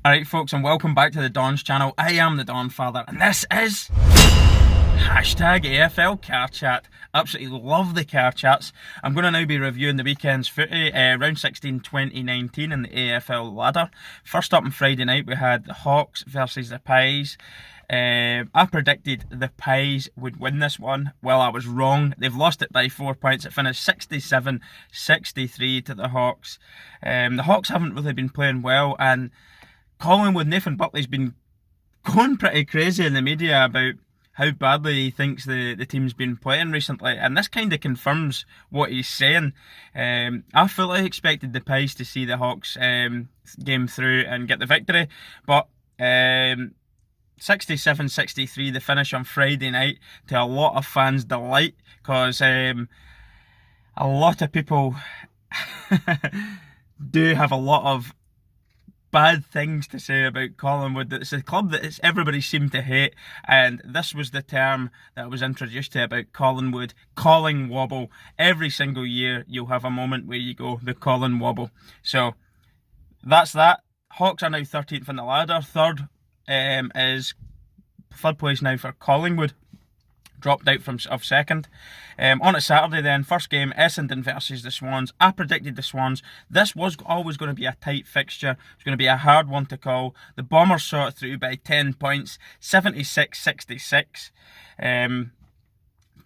Alright folks, and welcome back to the Don's channel. I am the Donfather and this is hashtag AFL car chat. Absolutely love the car chats. I'm going to now be reviewing the weekend's footy, round 16 2019 in the AFL ladder. First up on Friday night we had the Hawks versus the Pies. I predicted the Pies would win this one. Well, I was wrong. They've lost it by 4 points. It finished 67-63 to the Hawks. The Hawks haven't really been playing well, and Collingwood, Nathan Buckley's been going pretty crazy in the media about how badly he thinks the team's been playing recently, and this kind of confirms what he's saying. I fully expected the Pies to see the Hawks game through and get the victory, but 67-63 the finish on Friday night, to a lot of fans' delight, because a lot of people do have a lot of bad things to say about Collingwood. It's a club that everybody seemed to hate, and this was the term that was introduced to about Collingwood: calling wobble. Every single year you'll have a moment where you go, the Colin wobble. So that's that. Hawks are now 13th in the ladder. Third place now for Collingwood, dropped out of second. On to Saturday then, first game, Essendon versus the Swans. I predicted the Swans. This was always going to be a tight fixture. It's going to be a hard one to call. The Bombers saw it through by 10 points, 76-66.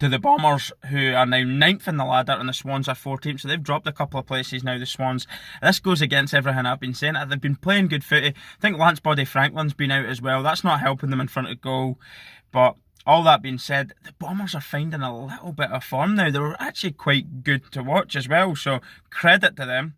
To the Bombers, who are now 9th in the ladder, and the Swans are 14th, so they've dropped a couple of places now, the Swans. This goes against everything I've been saying. They've been playing good footy. I think Lance Body Franklin's been out as well. That's not helping them in front of goal, but all that being said, the Bombers are finding a little bit of form now. They were actually quite good to watch as well, so credit to them.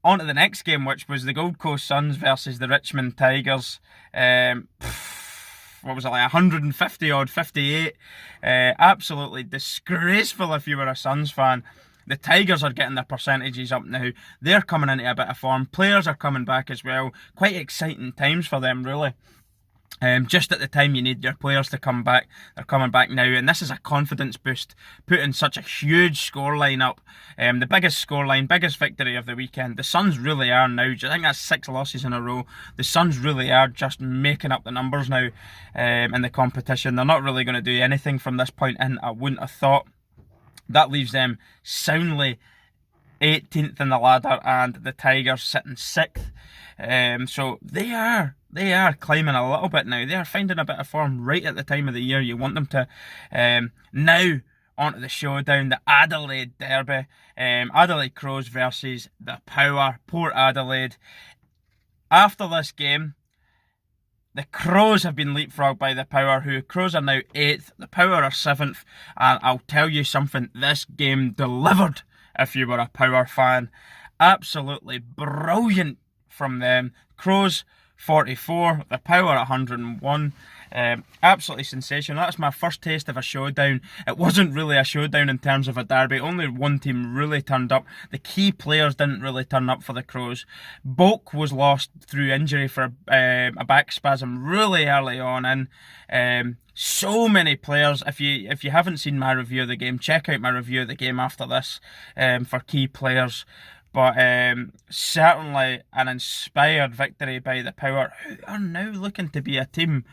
On to the next game, which was the Gold Coast Suns versus the Richmond Tigers. What was it, like 150 odd, 58? Absolutely disgraceful if you were a Suns fan. The Tigers are getting their percentages up now. They're coming into a bit of form. Players are coming back as well. Quite exciting times for them, really. Just at the time you need your players to come back, they're coming back now, and this is a confidence boost, putting such a huge scoreline up. The biggest scoreline, biggest victory of the weekend. The Suns really are now, I think that's 6 losses in a row. The Suns really are just making up the numbers now in the competition. They're not really going to do anything from this point in, I wouldn't have thought. That leaves them soundly 18th in the ladder, and the Tigers sitting 6th. So they are climbing a little bit now. They are finding a bit of form right at the time of the year you want them to. Now onto the showdown, the Adelaide Derby. Adelaide Crows versus the Power, Port Adelaide. After this game, the Crows have been leapfrogged by the Power, who Crows are now 8th, the Power are 7th, and I'll tell you something, this game delivered if you were a Power fan. Absolutely brilliant from them. Crows 44, the Power 101. Absolutely sensational. That's my first taste of a showdown. It wasn't really a showdown in terms of a derby. Only one team really turned up. The key players didn't really turn up for the Crows. Bulk was lost through injury for a back spasm really early on, and so many players. If you haven't seen my review of the game, check out my review of the game after this for key players. But certainly an inspired victory by the Power, who are now looking to be a team.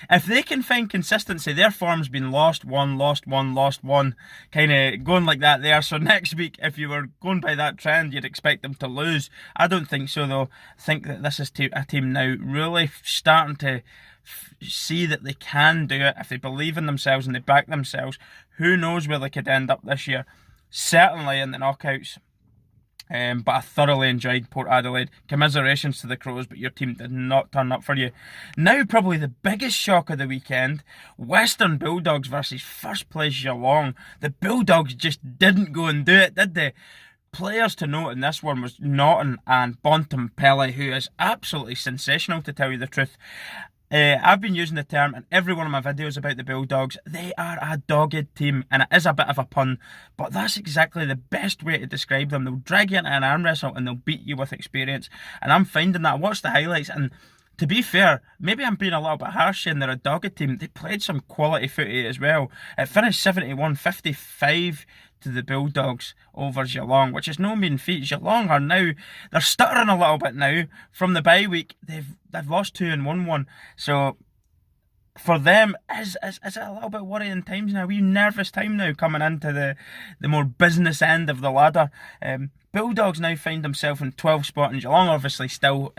If they can find consistency, their form's been lost one, kind of going like that there. So next week, if you were going by that trend, you'd expect them to lose. I don't think so, though. I think that this is a team now really starting to see that they can do it. If they believe in themselves and they back themselves, who knows where they could end up this year. Certainly in the knockouts. But I thoroughly enjoyed Port Adelaide. Commiserations to the Crows, but your team did not turn up for you. Now probably the biggest shock of the weekend, Western Bulldogs versus first place Geelong. The Bulldogs just didn't go and do it, did they? Players to note in this one was Naughton and Bontempelli, who is absolutely sensational, to tell you the truth. I've been using the term in every one of my videos about the Bulldogs. They are a dogged team, and it is a bit of a pun, but that's exactly the best way to describe them. They'll drag you into an arm wrestle and they'll beat you with experience, and I'm finding that. I watched the highlights, and to be fair, maybe I'm being a little bit harsh saying they're a dogged team. They played some quality footy as well. It finished 71-55 to the Bulldogs over Geelong, which is no mean feat. Geelong are now, they're stuttering a little bit now. From the bye week, they've lost 2 and won 1. So for them, is it a little bit worrying times now? A wee nervous time now coming into the more business end of the ladder. Bulldogs now find themselves in 12th spot, and Geelong obviously still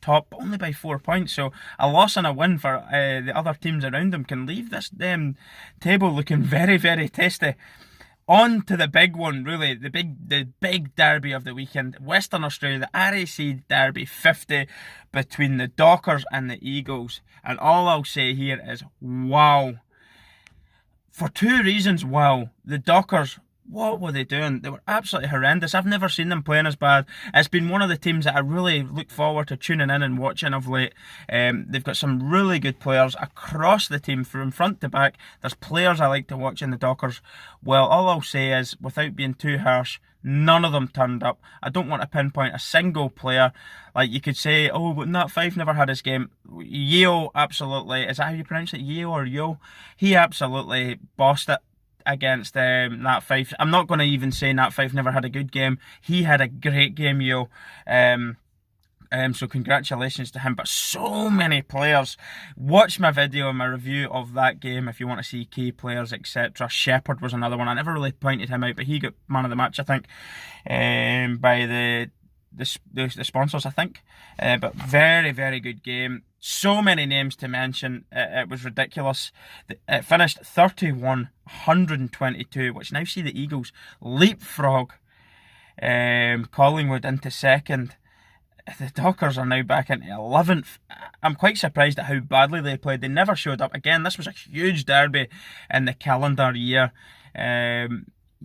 top, only by 4 points. So a loss and a win for the other teams around them can leave this table looking very, very tasty. On to the big one, really, the big derby of the weekend. Western Australia, the RAC Derby 50 between the Dockers and the Eagles. And all I'll say here is, wow. For 2 reasons, wow. The Dockers, what were they doing? They were absolutely horrendous. I've never seen them playing as bad. It's been one of the teams that I really look forward to tuning in and watching of late. They've got some really good players across the team from front to back. There's players I like to watch in the Dockers. Well, all I'll say is, without being too harsh, none of them turned up. I don't want to pinpoint a single player. Like, you could say, oh, but Nat Fife never had his game. Yeo, absolutely. Is that how you pronounce it? Yeo or Yo? He absolutely bossed it against Nat Fife. I'm not going to even say Nat Fife never had a good game. He had a great game, Yo. So congratulations to him. But so many players. Watch my video and my review of that game if you want to see key players, etc. Shepherd was another one. I never really pointed him out, but he got man of the match, I think, by the sponsors, I think. But very, very good game. So many names to mention. It was ridiculous. It finished 31-122, which now see the Eagles leapfrog Collingwood into second. The Dockers are now back into 11th. I'm quite surprised at how badly they played. They never showed up. Again, this was a huge derby in the calendar year.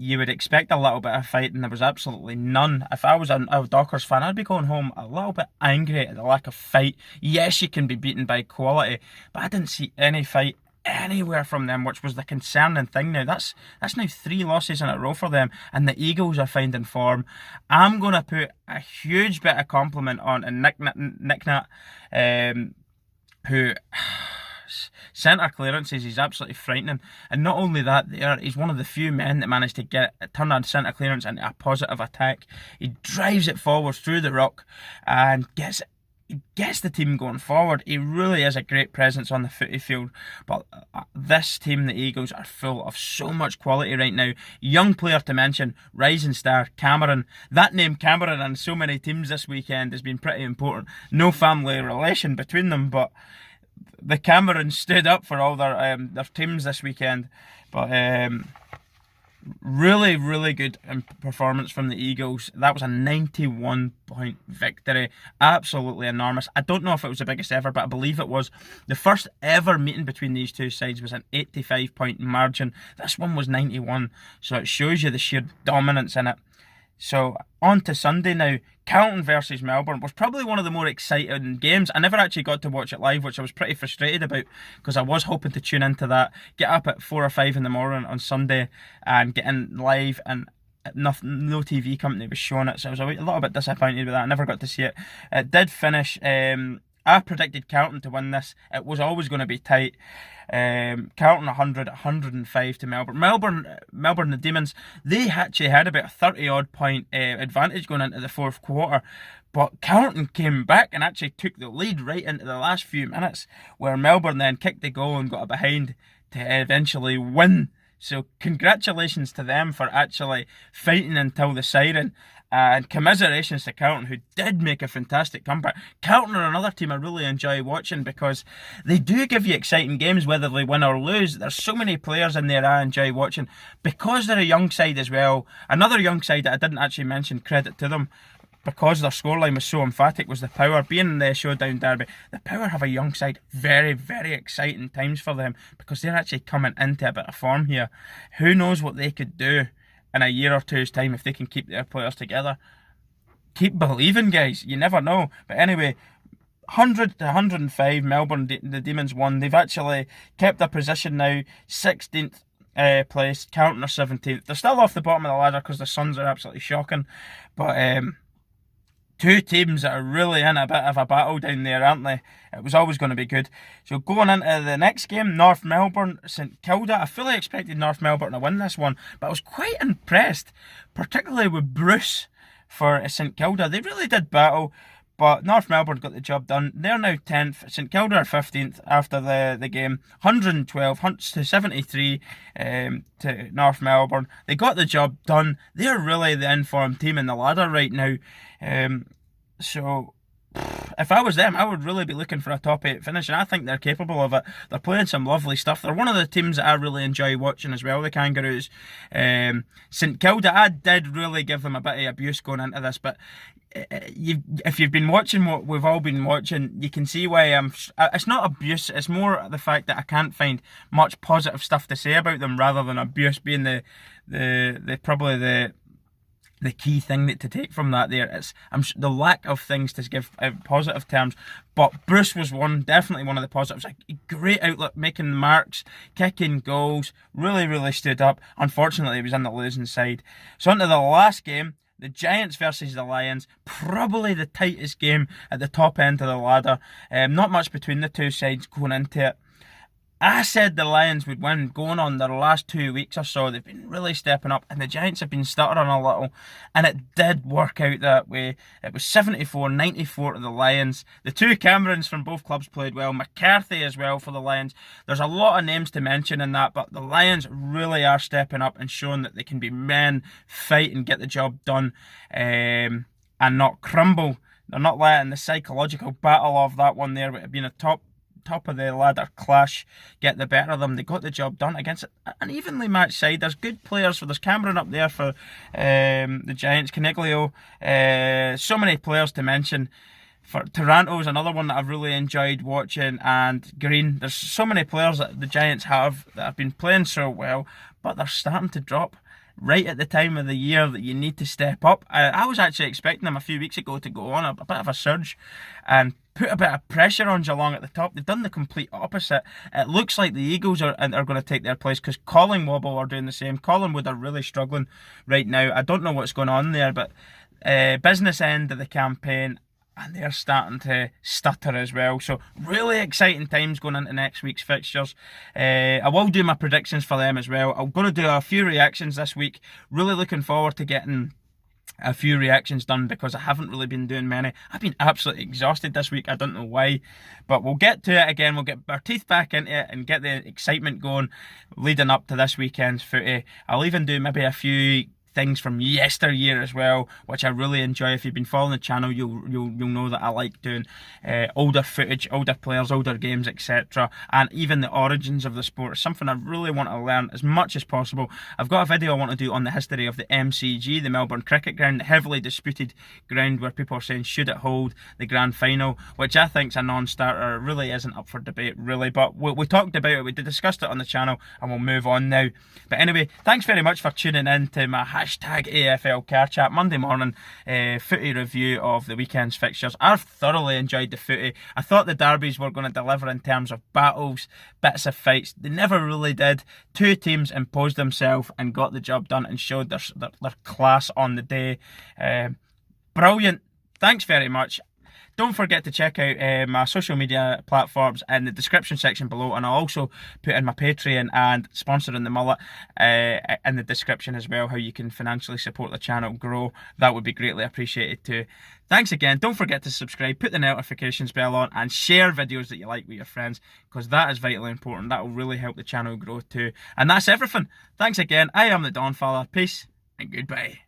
You would expect a little bit of fight, and there was absolutely none. If I was a Dockers fan, I'd be going home a little bit angry at the lack of fight. Yes, you can be beaten by quality, but I didn't see any fight anywhere from them, which was the concerning thing now. That's now 3 losses in a row for them, and the Eagles are finding form. I'm going to put a huge bit of compliment on Nick Nat, who... centre clearances, he's absolutely frightening. And not only that, he's one of the few men that managed to turn a centre clearance into a positive attack. He drives it forward through the ruck and gets the team going forward. He really is a great presence on the footy field. But this team, the Eagles, are full of so much quality right now. Young player to mention, rising star Cameron. That name Cameron on so many teams this weekend has been pretty important. No family relation between them, but the Camerons stood up for all their teams this weekend. But really, really good performance from the Eagles. That was a 91-point victory. Absolutely enormous. I don't know if it was the biggest ever, but I believe it was. The first ever meeting between these two sides was an 85-point margin. This one was 91, so it shows you the sheer dominance in it. So, on to Sunday now. Carlton versus Melbourne was probably one of the more exciting games. I never actually got to watch it live, which I was pretty frustrated about, because I was hoping to tune into that, get up at 4 or 5 in the morning on Sunday and get in live, and no TV company was showing it, so I was a little bit disappointed with that. I never got to see it. It did finish... I predicted Carlton to win this. It was always going to be tight. Carlton 105 to Melbourne. Melbourne, the Demons, they actually had about a 30-odd point advantage going into the 4th quarter. But Carlton came back and actually took the lead right into the last few minutes, where Melbourne then kicked the goal and got a behind to eventually win. So congratulations to them for actually fighting until the siren. And commiserations to Carlton, who did make a fantastic comeback. Carlton are another team I really enjoy watching, because they do give you exciting games whether they win or lose. There's so many players in there I enjoy watching, because they're a young side as well. Another young side that I didn't actually mention, credit to them, because their scoreline was so emphatic, was the Power. Being in the Showdown Derby, the Power have a young side. Very, very exciting times for them, because they're actually coming into a bit of form here. Who knows what they could do in a year or two's time if they can keep their players together. Keep believing, guys. You never know. But anyway, 100 to 105, Melbourne, the Demons won. They've actually kept their position now, 16th place. Carlton are 17th. They're still off the bottom of the ladder because the Suns are absolutely shocking. But two teams that are really in a bit of a battle down there, aren't they? It was always going to be good. So going into the next game, North Melbourne, St Kilda. I fully expected North Melbourne to win this one, but I was quite impressed, particularly with Bruce for St Kilda. They really did battle, but North Melbourne got the job done. They're now 10th. St Kilda are 15th after the game. 112 to 73 to North Melbourne. They got the job done. They're really the informed team in the ladder right now. So if I was them, I would really be looking for a top 8 finish, and I think they're capable of it. They're playing some lovely stuff. They're one of the teams that I really enjoy watching as well, the Kangaroos. St Kilda, I did really give them a bit of abuse going into this, but if you've been watching what we've all been watching, you can see why it's not abuse, it's more the fact that I can't find much positive stuff to say about them, rather than abuse being probably the key thing to take from that there. It's the lack of things to give positive terms. But Bruce was definitely one of the positives. A great outlet, making marks, kicking goals, really stood up. Unfortunately, he was in the losing side. So on to the last game, the Giants versus the Lions. Probably the tightest game at the top end of the ladder. Not much between the two sides going into it. I said the Lions would win going on their last 2 weeks or so. They've been really stepping up, and the Giants have been stuttering a little, and it did work out that way. It was 74-94 to the Lions. The two Camerons from both clubs played well. McCarthy as well for the Lions. There's a lot of names to mention in that, but the Lions really are stepping up and showing that they can be men, fight and get the job done, and not crumble. They're not letting the psychological battle of that one there, with it being a top of the ladder clash get the better of them. They got the job done against an evenly matched side. There's good players, so there's Cameron up there for the Giants, Caniglio, so many players to mention. For Taranto's another one that I've really enjoyed watching, and Green. There's so many players that the Giants have that have been playing so well, but they're starting to drop right at the time of the year that you need to step up. I was actually expecting them a few weeks ago to go on a bit of a surge and put a bit of pressure on Geelong at the top. They've done the complete opposite. It looks like the Eagles are going to take their place, because Collingwood are doing the same. Collingwood are really struggling right now. I don't know what's going on there, but business end of the campaign, and they're starting to stutter as well. So really exciting times going into next week's fixtures. I will do my predictions for them as well. I'm going to do a few reactions this week. Really looking forward to getting a few reactions done, because I haven't really been doing many. I've been absolutely exhausted this week. I don't know why, but we'll get to it again. We'll get our teeth back into it and get the excitement going leading up to this weekend's footy. I'll even do maybe a few things from yesteryear as well, which I really enjoy. If you've been following the channel, you'll know that I like doing older footage, older players, older games, etc., and even the origins of the sport. It's something I really want to learn as much as possible. I've got a video I want to do on the history of the MCG, the Melbourne Cricket Ground, the heavily disputed ground where people are saying should it hold the grand final, which I think's a non-starter. It really isn't up for debate, really, but we talked about it, we discussed it on the channel, and we'll move on now. But anyway, thanks very much for tuning in to my hashtag AFL Car Chat Monday morning footy review of the weekend's fixtures. I've thoroughly enjoyed the footy. I thought the derbies were going to deliver in terms of battles, bits of fights. They never really did. Two teams imposed themselves and got the job done and showed their class on the day. Brilliant. Thanks very much. Don't forget to check out my social media platforms in the description section below, and I'll also put in my Patreon and sponsoring the mullet in the description as well, how you can financially support the channel grow. That would be greatly appreciated too. Thanks again. Don't forget to subscribe, put the notifications bell on, and share videos that you like with your friends, because that is vitally important. That will really help the channel grow too. And that's everything. Thanks again. I am the Donfather. Peace and goodbye.